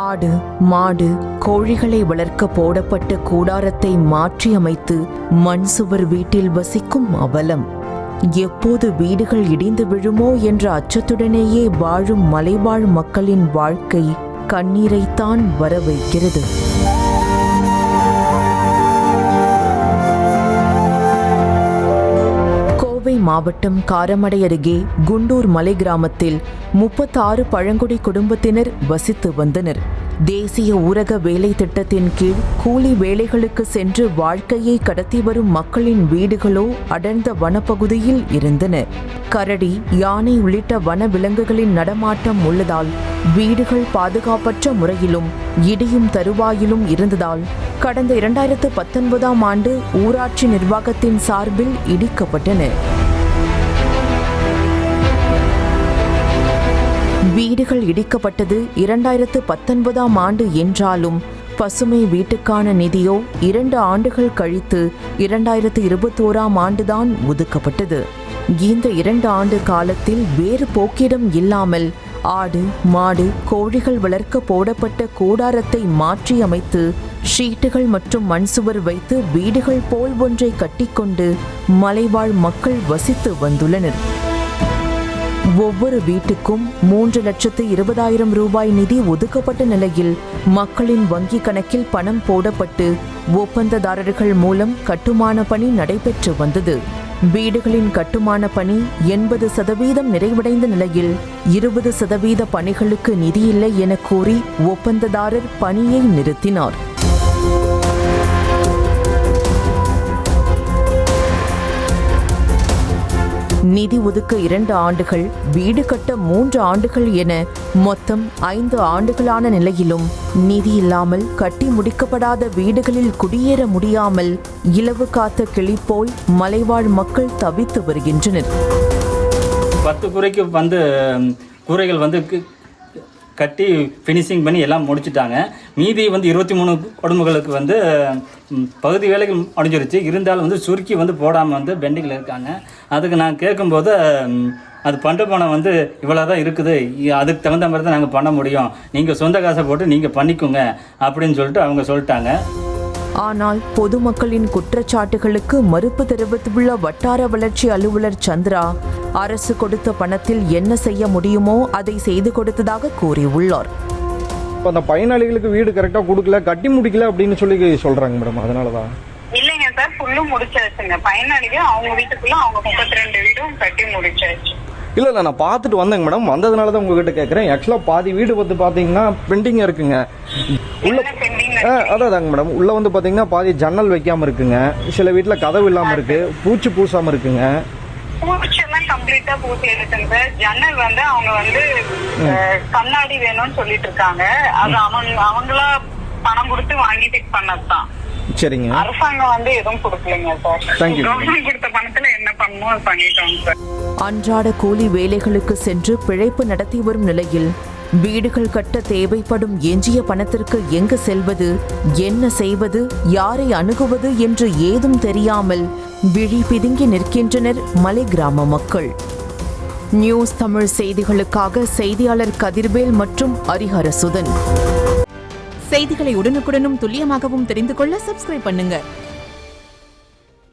ஆடு, மாடு, கோழிகளை வளர்க்க போடப்பட்ட கூடாரத்தை மாற்றியமைத்து மண் சுவர் வீட்டில் வசிக்கும் அவலம். எப்போது வீடுகள் இடிந்து விழுமோ என்ற அச்சத்துடனேயே வாழும் மலைவாழ் மக்களின் வாழ்க்கை கண்ணீரைத்தான் வரவைக்கிறது. மாவட்டம் காரமடை அருகே குண்டூர் மலை கிராமத்தில் 36 பழங்குடி குடும்பத்தினர் வசித்து வந்தனர். தேசிய ஊரக வேலை திட்டத்தின் கீழ் கூலி வேலைகளுக்கு சென்று வாழ்க்கையை கடத்தி வரும் மக்களின் வீடுகளோ அடர்ந்த வனப்பகுதியில் இருந்தன. கரடி, யானை உள்ளிட்ட வன விலங்குகளின் நடமாட்டம் உள்ளதால் வீடுகள் பாதுகாப்பற்ற முறையிலும் இடியும் தருவாயிலும் இருந்ததால் கடந்த 2019ஆம் ஆண்டு ஊராட்சி நிர்வாகத்தின் சார்பில் இடிக்கப்பட்டன. வீடுகள் இடிக்கப்பட்டது 2019ஆம் ஆண்டு என்றாலும் பசுமை வீட்டுக்கான நிதியோ 2 ஆண்டுகள் கழித்து 2021ஆம் ஆண்டுதான் ஒதுக்கப்பட்டது. இந்த 2 ஆண்டு காலத்தில் வேறு போக்கிடம் இல்லாமல் ஆடு, மாடு, கோழிகள் வளர்க்க போடப்பட்ட கூடாரத்தை மாற்றியமைத்து ஷீட்டுகள் மற்றும் மண் சுவர் வைத்து வீடுகள் போல் ஒன்றை கட்டிக்கொண்டு மலைவாழ் மக்கள் வசித்து வந்துள்ளனர். ஒவ்வொரு வீட்டுக்கும் 3,20,000 ரூபாய் நிதி ஒதுக்கப்பட்ட நிலையில் மக்களின் வங்கி கணக்கில் பணம் போடப்பட்டு ஒப்பந்ததாரர்கள் மூலம் கட்டுமான பணி நடைபெற்று வந்தது. வீடுகளின் கட்டுமான பணி 80% நிறைவடைந்த நிலையில் 20% பணிகளுக்கு நிதி இல்லை என கூறி ஒப்பந்ததாரர் பணியை நிறுத்தினார். நிதி ஒதுக்க 2 ஆண்டுகள், வீடு கட்ட 3 ஆண்டுகள் என மொத்தம் 5 ஆண்டுகளான நிலையிலும் நிதி இல்லாமல் கட்டி முடிக்கப்படாத வீடுகளில் குடியேற முடியாமல் இலவு காத்த கிளி போல் மலைவாழ் மக்கள் தவித்து வருகின்றனர். 10 கூரைக்கு கூரைகள் கட்டி ஃபினிஷிங் பண்ணி எல்லாம் முடிச்சுட்டாங்க. மீதி 23 குடும்பங்களுக்கு பகுதி வேலைகள் முடிஞ்சிருச்சு. இருந்தாலும் சுருக்கி போடாமல் பெண்டிங்கில் இருக்காங்க. அதுக்கு நான் கேட்கும்போது அது பண்டு பணம் இவ்வளோ தான் இருக்குது, அதுக்கு தகுந்த மாதிரி தான் நாங்கள் பண்ண முடியும், நீங்கள் சொந்த காசை போட்டு நீங்கள் பண்ணிக்கோங்க அப்படின்னு சொல்லிட்டு அவங்க சொல்லிட்டாங்க. ஆனால் பொதுமக்களின் குற்றச்சாட்டுகளுக்கு மறுப்பு தெரிவித்துள்ள வட்டார வளர்ச்சி அலுவலர் சந்திரா, அரசு கொடுத்த பணத்தில் என்ன செய்ய முடியுமோ அதை செய்து கொடுத்ததாக கூறியுள்ளார். இப்போ அந்த பயனாளிகளுக்கு வீடு கரெக்டாக கொடுக்கல, கட்டி முடிக்கல அப்படின்னு சொல்லி சொல்றாங்க மேடம். அதனால தான் இல்லைங்க சார், ஃபுல்லும் முடிச்சாச்சுங்க. பயனாளிகள் அவங்க வீட்டுக்குள்ள அவங்க 32 வீடும் கட்டி முடிச்சாச்சு. இல்லை நான் பார்த்துட்டு வந்தேங்க மேடம். வந்ததுனால தான் உங்ககிட்ட கேட்குறேன். ஆக்சுவலாக பாதி வீடு பார்த்தீங்கன்னா பெண்டிங் இருக்குங்க. உள்ள அதாங்க மேடம், உள்ள பார்த்தீங்கன்னா பாதி ஜன்னல் வைக்காம இருக்குங்க. சில வீட்டில் கதவு இல்லாமல் இருக்கு, பூச்சி பூசாமல் இருக்குங்க. பூச்செல்லாம் கம்ப்ளீட்டா பூசி இருக்குங்க சார். ஜன்னல் அவங்க கண்ணாடி வேணும்னு சொல்லிட்டு இருக்காங்க. அது அவங்களா பணம் கொடுத்து வாங்கி ஃபிட் பண்ணதுதான். சரிங்க. அரசாங்கம் எதுவும் கொடுக்கலைங்க சார். கவர்மெண்ட் கொடுத்த பணத்துல என்ன பண்ணணும் அது பண்ணிட்டோம் சார். அன்றாட கூலி வேலைகளுக்கு சென்று பிழைப்பு நடத்தி வரும் நிலையில் வீடுகள் கட்ட தேவைப்படும் எஞ்சிய பணத்திற்கு எங்கு செல்வது, என்ன செய்வது, யாரை அணுகுவது என்று ஏதும் தெரியாமல் விழி பிதுங்கி நிற்கின்றனர் மலை கிராம மக்கள். நியூஸ் தமிழ் செய்திகளுக்காக செய்தியாளர் கதிர்வேல் மற்றும் ஹரிஹரசுதன். செய்திகளை உடனுக்குடனும் துல்லியமாகவும் தெரிந்து கொள்ள சப்ஸ்கிரைப் பண்ணுங்க.